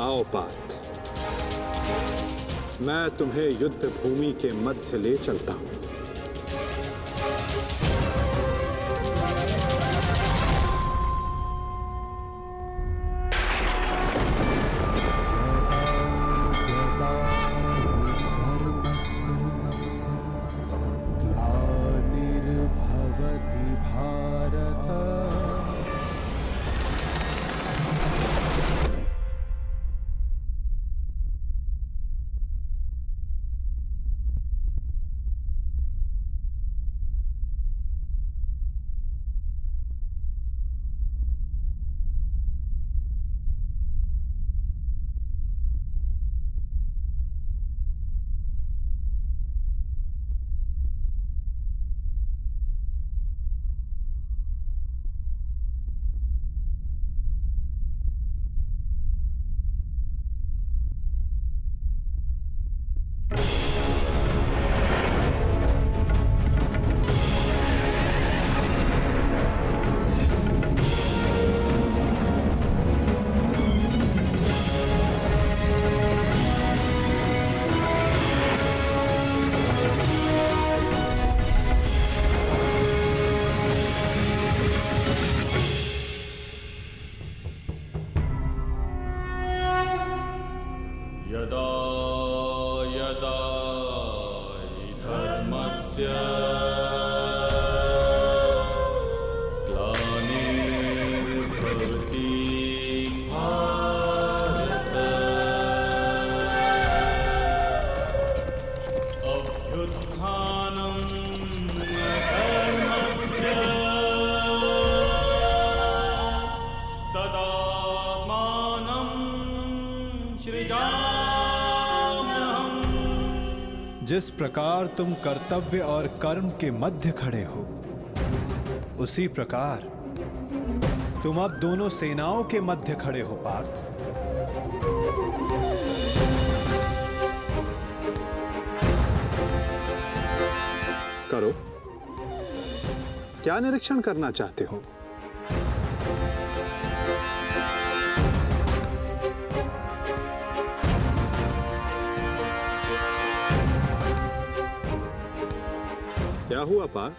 आओ पार्थ, मैं तुम्हें युद्ध भूमि के मध्य ले चलता हूं। यदा यदा हि धर्मस्य ग्लानिर्भवति भारत अभ्युत्थानं धर्मस्य तदात्मानं सृजाम्यहम्। जिस प्रकार तुम कर्तव्य और कर्म के मध्य खड़े हो, उसी प्रकार तुम अब दोनों सेनाओं के मध्य खड़े हो पार्थ। करो, क्या निरीक्षण करना चाहते हो? क्या हुआ पार्थ?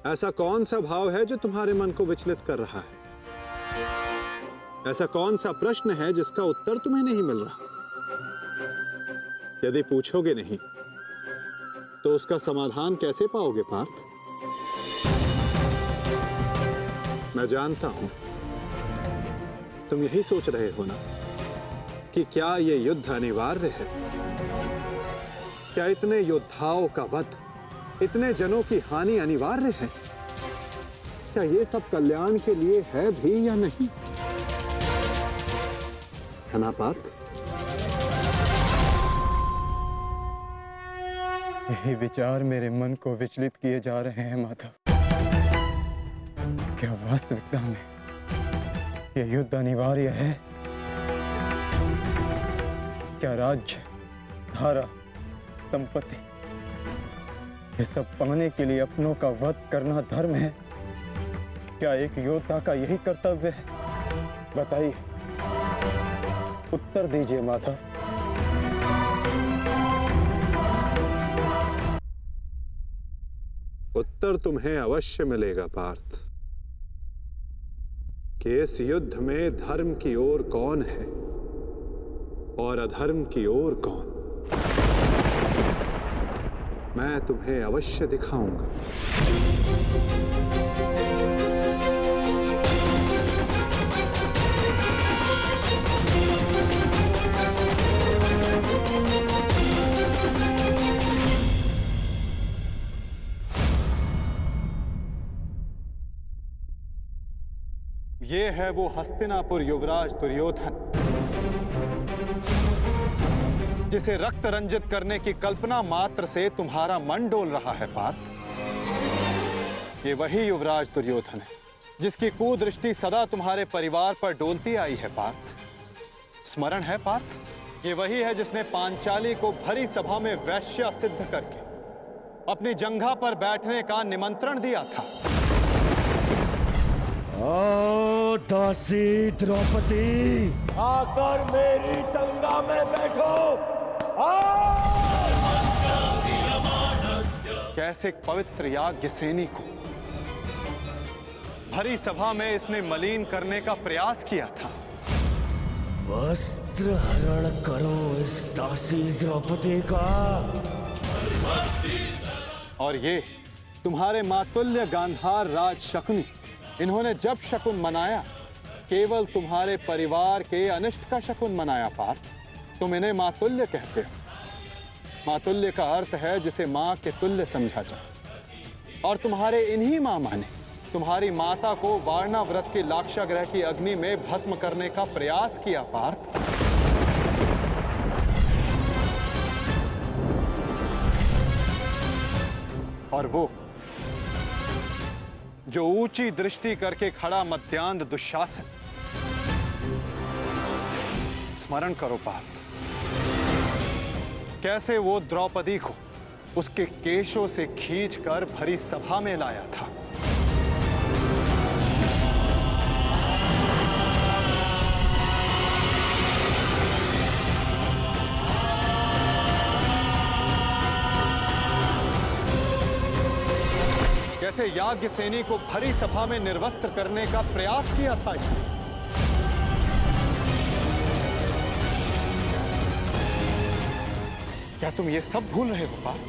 ऐसा कौन सा भाव है जो तुम्हारे मन को विचलित कर रहा है? ऐसा कौन सा प्रश्न है जिसका उत्तर तुम्हें नहीं मिल रहा? यदि पूछोगे नहीं तो उसका समाधान कैसे पाओगे पार्थ? मैं जानता हूं तुम यही सोच रहे हो ना कि क्या यह युद्ध अनिवार्य है? क्या इतने योद्धाओं का वध, इतने जनों की हानि अनिवार्य है? क्या ये सब कल्याण के लिए है भी या नहीं? है ना पार्थ? यही विचार मेरे मन को विचलित किए जा रहे हैं माधव। क्या वास्तविकता में यह युद्ध अनिवार्य है? क्या राज्य, धारा, संपत्ति, ये सब पाने के लिए अपनों का वध करना धर्म है? क्या एक योद्धा का यही कर्तव्य है? बताइए, उत्तर दीजिए माधव। उत्तर तुम्हें अवश्य मिलेगा पार्थ कि इस युद्ध में धर्म की ओर कौन है और अधर्म की ओर कौन। मैं तुम्हें अवश्य दिखाऊंगा। ये है वो हस्तिनापुर युवराज दुर्योधन जिसे रक्त रंजित करने की कल्पना मात्र से तुम्हारा मन डोल रहा है पार्थ। ये वही युवराज दुर्योधन है जिसकी कुदृष्टि सदा तुम्हारे परिवार पर डोलती आई है पार्थ। स्मरण है पार्थ? ये वही है जिसने पांचाली को भरी सभा में वैश्या सिद्ध करके अपनी जंघा पर बैठने का निमंत्रण दिया था। दासी द्रौपदी, आकर मेरी गंगा में बैठो। कैसे एक पवित्र याज्ञ सेनी को भरी सभा में इसने मलिन करने का प्रयास किया था। वस्त्र हरण करो इस दासी द्रौपदी का। और ये तुम्हारे मातुल्य गांधार राज शकुनी, इन्होंने जब शकुन मनाया केवल तुम्हारे परिवार के अनिष्ट का शकुन मनाया पार्थ। तुम इन्हें मातुल्य कहते हो। मातुल्य का अर्थ है जिसे मां के तुल्य समझा जाए। और तुम्हारे इन्हीं मामा ने तुम्हारी माता को वारणा व्रत की लाक्षागृह की अग्नि में भस्म करने का प्रयास किया पार्थ। और वो जो ऊंची दृष्टि करके खड़ा मध्यांध दुशासन, स्मरण करो पार्थ, कैसे वो द्रौपदी को उसके केशों से खींचकर भरी सभा में लाया था। कैसे याज्ञ सेनी को भरी सभा में निर्वस्त्र करने का प्रयास किया था इसने। क्या तुम ये सब भूल रहे हो पार्थ?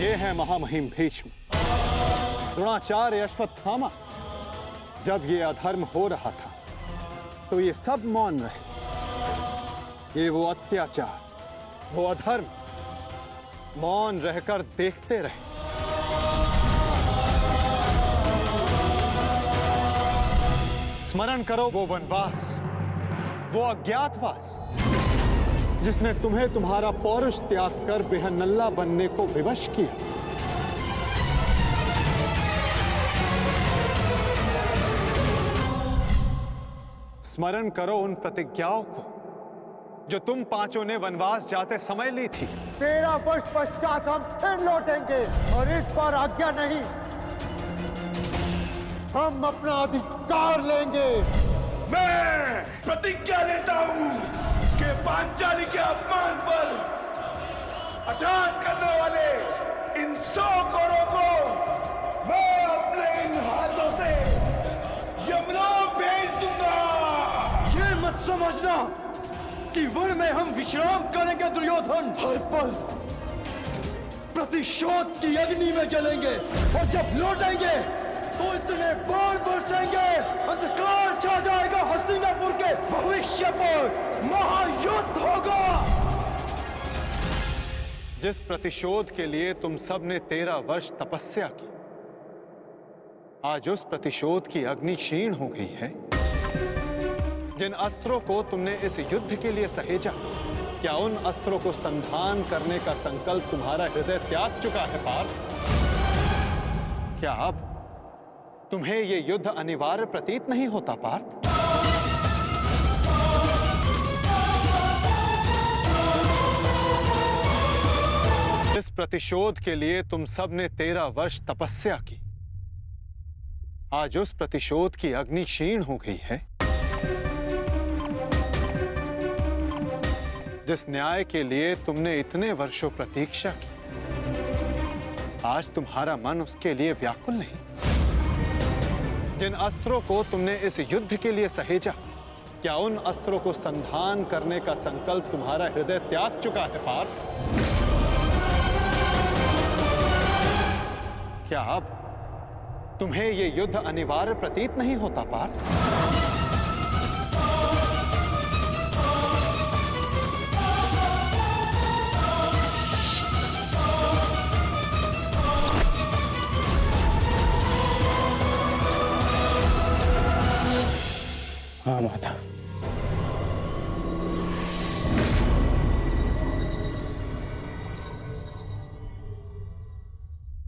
ये है महामहिम भीष्म, द्रोणाचार्य, अश्वत्थामा। जब ये अधर्म हो रहा था तो ये सब मौन रहे। ये वो अत्याचार, वो अधर्म मौन रहकर देखते रहे। स्मरण करो वो वनवास, वो अज्ञातवास, जिसने तुम्हें तुम्हारा पौरुष त्याग कर बेहनल्ला बनने को विवश किया। स्मरण करो उन प्रतिज्ञाओं को जो तुम पांचों ने वनवास जाते समय ली थी। 13 वर्ष पश्चात हम फिर लौटेंगे और इस बार आज्ञा नहीं, हम अपना अधिकार लेंगे। मैं प्रतिज्ञा लेता हूं कि पांचाली के अपमान पर अट्टहास करने वाले इन 100 कौरवों को मैं अपने इन हाथों से यमलोक भेज दूंगा। ये मत समझना कि वन में हम विश्राम करेंगे दुर्योधन। हर पल प्रतिशोध की अग्नि में जलेंगे और जब लौटेंगे तो इतने बाण बरसेंगे, अंधकार छा जाएगा हस्तिनापुर के भविष्य पर, महायुद्ध होगा। जिस प्रतिशोध के लिए तुम सब ने 13 वर्ष तपस्या की, आज उस प्रतिशोध की अग्नि क्षीण हो गई है। जिन अस्त्रों को तुमने इस युद्ध के लिए सहेजा, क्या उन अस्त्रों को संधान करने का संकल्प तुम्हारा हृदय त्याग चुका है पार्थ? क्या अब तुम्हें यह युद्ध अनिवार्य प्रतीत नहीं होता पार्थ? इस प्रतिशोध के लिए तुम सब ने 13 वर्ष तपस्या की, आज उस प्रतिशोध की अग्नि क्षीण हो गई है। जिस न्याय के लिए तुमने इतने वर्षों प्रतीक्षा की, आज तुम्हारा मन उसके लिए व्याकुल नहीं। जिन अस्त्रों को तुमने इस युद्ध के लिए सहेजा, क्या उन अस्त्रों को संधान करने का संकल्प तुम्हारा हृदय त्याग चुका है पार्थ? क्या अब तुम्हें यह युद्ध अनिवार्य प्रतीत नहीं होता पार्थ? हाँ माता,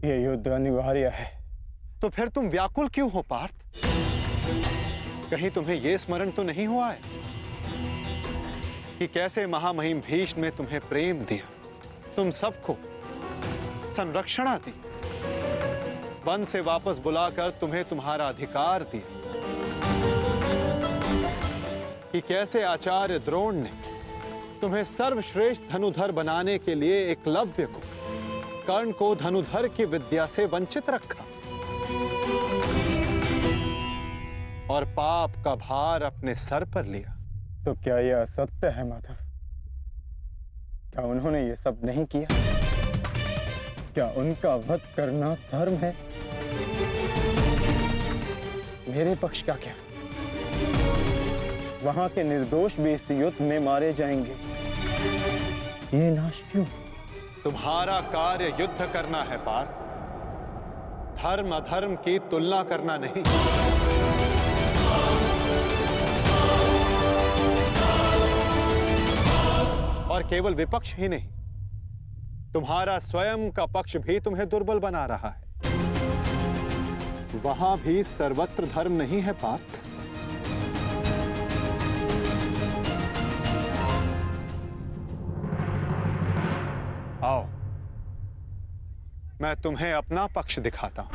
ये युद्ध अनिवार्य है। तो फिर तुम व्याकुल क्यों हो पार्थ? कहीं तुम्हें यह स्मरण तो नहीं हुआ है कि कैसे महामहिम भीष्म ने तुम्हें प्रेम दिया, तुम सबको संरक्षणा दी, वन से वापस बुलाकर तुम्हें तुम्हारा अधिकार दिया कि कैसे आचार्य द्रोण ने तुम्हें सर्वश्रेष्ठ धनुधर बनाने के लिए एकलव्य को, कर्ण को धनुधर की विद्या से वंचित रखा और पाप का भार अपने सर पर लिया। तो क्या यह असत्य है माधव? क्या उन्होंने ये सब नहीं किया? क्या उनका वध करना धर्म है? मेरे पक्ष का क्या? वहां के निर्दोष भी इस युद्ध में मारे जाएंगे। ये नाश क्यों? तुम्हारा कार्य युद्ध करना है पार्थ, धर्म अधर्म की तुलना करना नहीं। और केवल विपक्ष ही नहीं, तुम्हारा स्वयं का पक्ष भी तुम्हें दुर्बल बना रहा है। वहां भी सर्वत्र धर्म नहीं है पार्थ। आओ, मैं तुम्हें अपना पक्ष दिखाता हूं।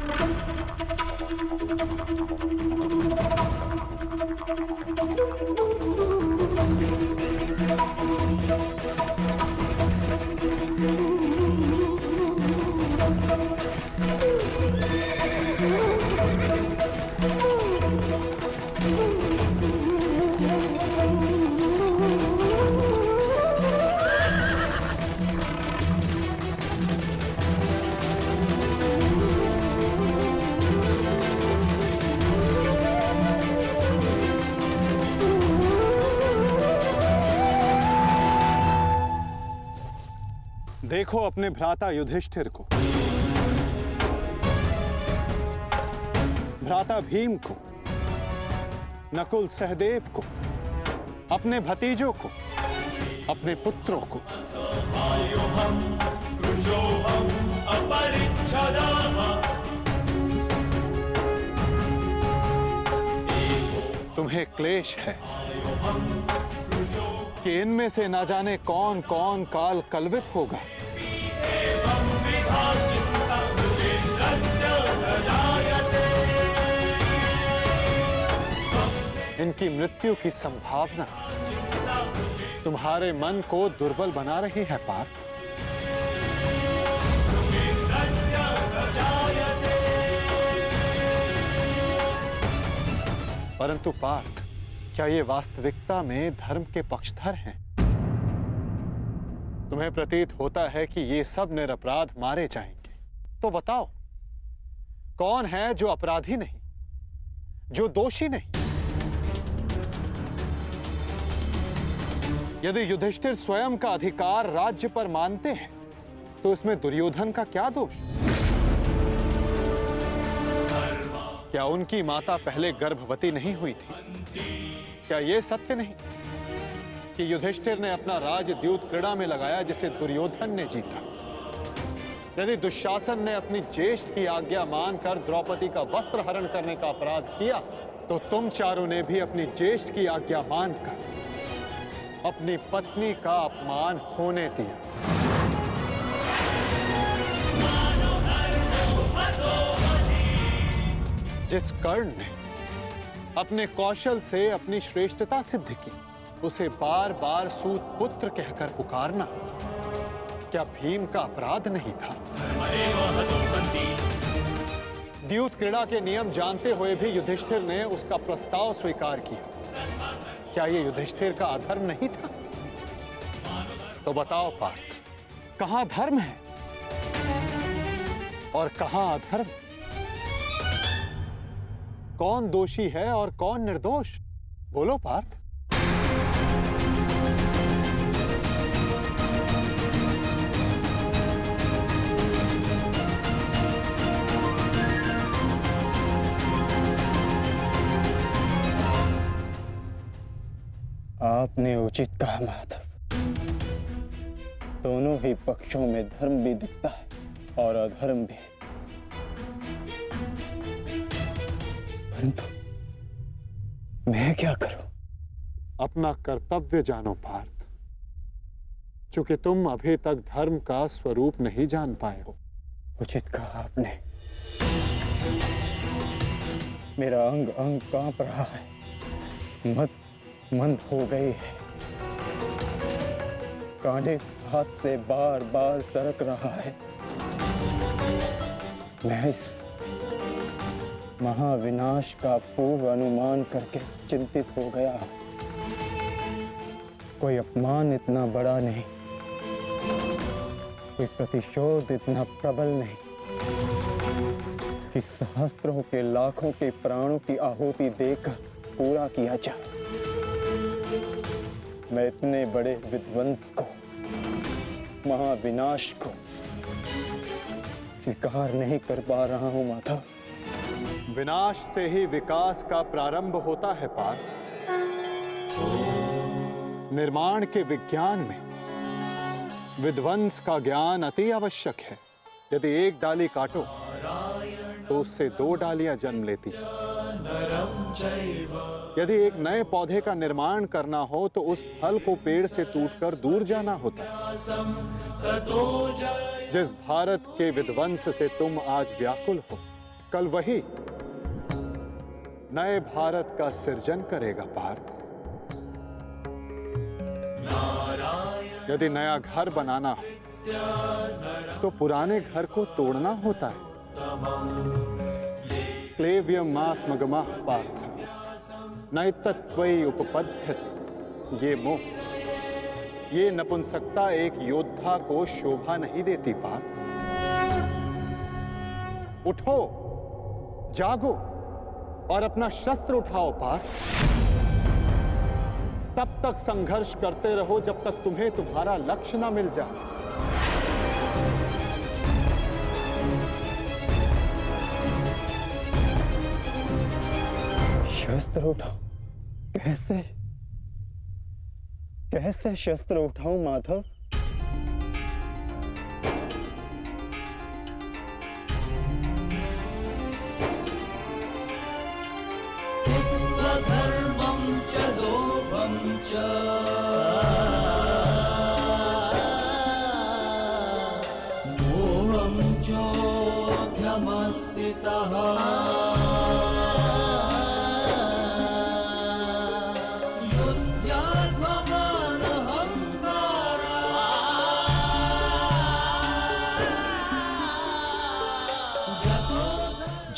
देखो अपने भ्राता युधिष्ठिर को, भ्राता भीम को, नकुल सहदेव को, अपने भतीजों को, अपने पुत्रों को। तुम्हें क्लेश है कि इनमें से ना जाने कौन कौन काल कलवित होगा। इनकी मृत्यु की संभावना तुम्हारे मन को दुर्बल बना रही है पार्थ। परंतु पार्थ, क्या ये वास्तविकता में धर्म के पक्षधर हैं? तुम्हें प्रतीत होता है कि ये सब निरपराध मारे जाएंगे। तो बताओ, कौन है जो अपराधी नहीं, जो दोषी नहीं? यदि युधिष्ठिर स्वयं का अधिकार राज्य पर मानते हैं, तो इसमें दुर्योधन का क्या दोष? क्या उनकी माता पहले गर्भवती नहीं हुई थी? क्या यह सत्य नहीं कि युधिष्ठिर ने अपना राज द्यूत क्रीड़ा में लगाया जिसे दुर्योधन ने जीता? यदि दुशासन ने अपनी ज्येष्ठ की आज्ञा मानकर द्रौपदी का वस्त्र हरण करने का अपराध किया, तो तुम चारों ने भी अपनी ज्येष्ठ की आज्ञा मानकर अपनी पत्नी का अपमान होने दिया। जिस कर्ण ने अपने कौशल से अपनी श्रेष्ठता सिद्ध की, उसे बार बार सूत पुत्र कहकर पुकारना क्या भीम का अपराध नहीं था? द्यूत क्रीड़ा के नियम जानते हुए भी युधिष्ठिर ने उसका प्रस्ताव स्वीकार किया। क्या यह युधिष्ठिर का अधर्म नहीं था? तो बताओ पार्थ, कहां धर्म है और कहां अधर्म? कौन दोषी है और कौन निर्दोष? बोलो पार्थ। आपने उचित कहा माधव। दोनों ही पक्षों में धर्म भी दिखता है और अधर्म भी। परंतु मैं क्या करूं? अपना कर्तव्य जानो पार्थ, चूंकि तुम अभी तक धर्म का स्वरूप नहीं जान पाए हो। उचित कहा आपने। मेरा अंग अंग कांप रहा है, मत मंद हो गई है, कांधे हाथ से बार बार सरक रहा है। मैं इस महाविनाश का पूर्व अनुमान करके चिंतित हो गया। कोई अपमान इतना बड़ा नहीं, कोई प्रतिशोध इतना प्रबल नहीं कि सहस्त्रों के लाखों के प्राणों की आहुति देकर पूरा किया जाए। मैं इतने बड़े विध्वंस को, महाविनाश को स्वीकार नहीं कर पा रहा हूं माता। विनाश से ही विकास का प्रारंभ होता है पार्थ। निर्माण के विज्ञान में विध्वंस का ज्ञान अति आवश्यक है। यदि एक डाली काटो तो उससे 2 डालियां जन्म लेती। यदि एक नए पौधे का निर्माण करना हो तो उस फल को पेड़ से टूटकर दूर जाना होता है। जिस भारत के विध्वंस से तुम आज व्याकुल हो, कल वही नए भारत का सृजन करेगा पार्थ। यदि नया घर बनाना हो तो पुराने घर को तोड़ना होता है। क्लेव्यम मास मगमा पार्थ नैतत्वयि उपपद्यते। ये मोह, ये नपुंसकता एक योद्धा को शोभा नहीं देती पार्थ। उठो, जागो और अपना शस्त्र उठाओ पार्थ। तब तक संघर्ष करते रहो जब तक तुम्हें तुम्हारा लक्ष्य न मिल जाए। शस्त्र उठाओ? कैसे कैसे शस्त्र उठाऊं माधव? धर्मं च लोभं च मोहं चोऽध्यमस्थितः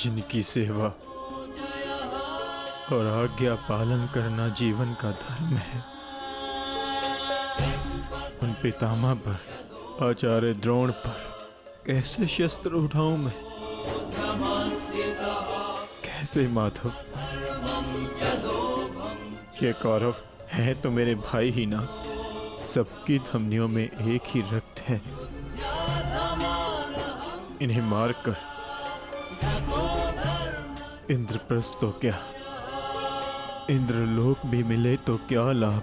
जिनकी सेवा और आज्ञा पालन करना जीवन का धर्म है, उन पितामह पर, आचार्य द्रोण पर कैसे शस्त्र उठाऊं मैं? कैसे माधव? ये कौरव हैं तो मेरे भाई ही ना, सबकी धमनियों में एक ही रक्त है। इन्हें मारकर इंद्रप्रस्थ तो क्या, इंद्रलोक भी मिले तो क्या लाभ?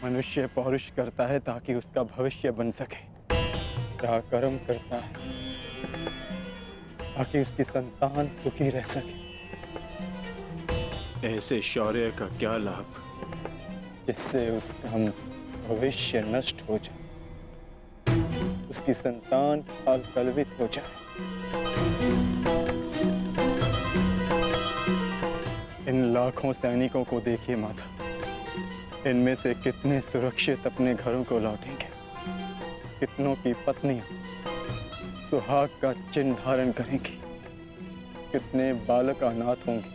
मनुष्य पौरुष करता है ताकि उसका भविष्य बन सके, कर्म करता है ताकि उसकी संतान सुखी रह सके। ऐसे शौर्य का क्या लाभ जिससे उसका भविष्य नष्ट हो जाए, उसकी संतान कलवित हो जाए। इन लाखों सैनिकों को देखिए माता, इनमें से कितने सुरक्षित अपने घरों को लौटेंगे, कितनों की पत्नियां सुहाग का चिन्ह धारण करेंगी, कितने बालक अनाथ होंगे।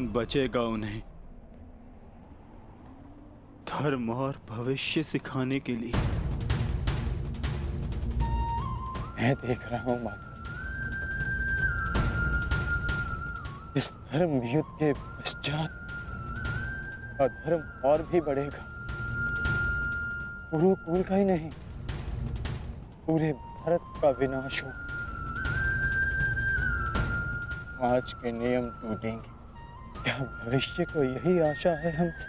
बचेगा उन्हें धर्म और भविष्य सिखाने के लिए? मैं देख रहा हूं माता, इस धर्म युद्ध के पश्चात अधर्म और भी बढ़ेगा। कुरुकुल का ही नहीं, पूरे भारत का विनाश हो। आज के नियम टूटेंगे। क्या भविष्य को यही आशा है हमसे?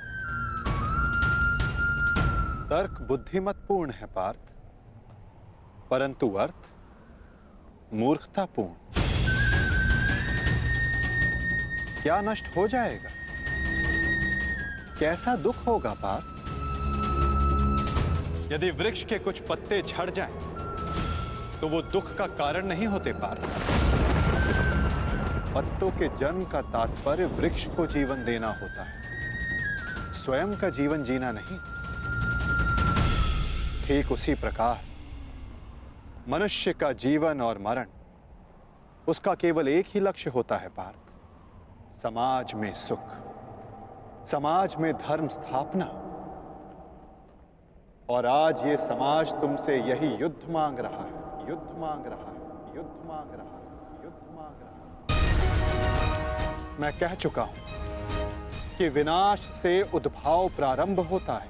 तर्क बुद्धिमतपूर्ण है पार्थ, परंतु अर्थ मूर्खतापूर्ण। क्या नष्ट हो जाएगा? कैसा दुख होगा पार्थ? यदि वृक्ष के कुछ पत्ते झड़ जाएं, तो वो दुख का कारण नहीं होते पार्थ। पत्तों के जन्म का तात्पर्य वृक्ष को जीवन देना होता है, स्वयं का जीवन जीना नहीं। ठीक उसी प्रकार मनुष्य का जीवन और मरण, उसका केवल एक ही लक्ष्य होता है पार्थ, समाज में सुख, समाज में धर्म स्थापना। और आज ये समाज तुमसे यही युद्ध मांग रहा है, युद्ध मांग रहा है, युद्ध मांग रहा है, युद्ध मांग रहा है। मैं कह चुका हूं कि विनाश से उद्भाव प्रारंभ होता है।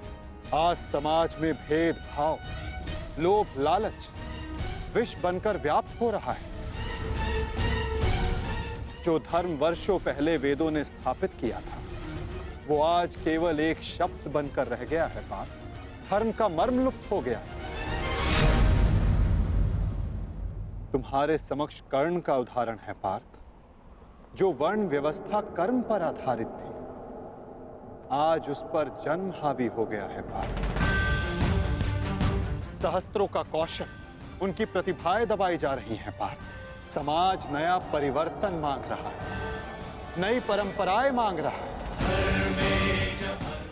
आज समाज में भेदभाव, लोभ, लालच विष बनकर व्याप्त हो रहा है। जो धर्म वर्षों पहले वेदों ने स्थापित किया था, वो आज केवल एक शब्द बनकर रह गया है पार्थ। धर्म का मर्म लुप्त हो गया। तुम्हारे समक्ष कर्ण का उदाहरण है पार्थ, जो वर्ण व्यवस्था कर्म पर आधारित थी, आज उस पर जन्म हावी हो गया है पार्थ। सहस्त्रों का कौशल, उनकी प्रतिभाएं दबाई जा रही हैं पार्थ। समाज नया परिवर्तन मांग रहा है, नई परंपराएं मांग रहा है,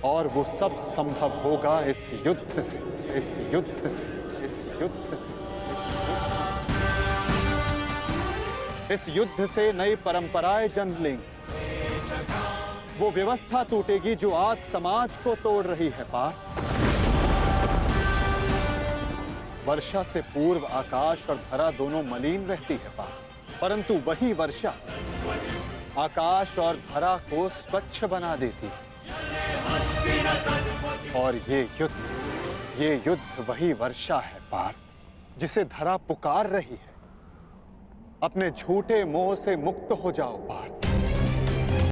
और वो सब संभव होगा इस युद्ध से, इस युद्ध से, इस युद्ध से। इस युद्ध से नई परंपराएं जन्म लेंगी। वो व्यवस्था टूटेगी जो आज समाज को तोड़ रही है पार्थ। वर्षा से पूर्व आकाश और धरा दोनों मलिन रहती है पार्थ, परंतु वही वर्षा आकाश और धरा को स्वच्छ बना देती है। और ये युद्ध वही वर्षा है पार्थ, जिसे धरा पुकार रही है। अपने झूठे मोह से मुक्त हो जाओ पार्थ।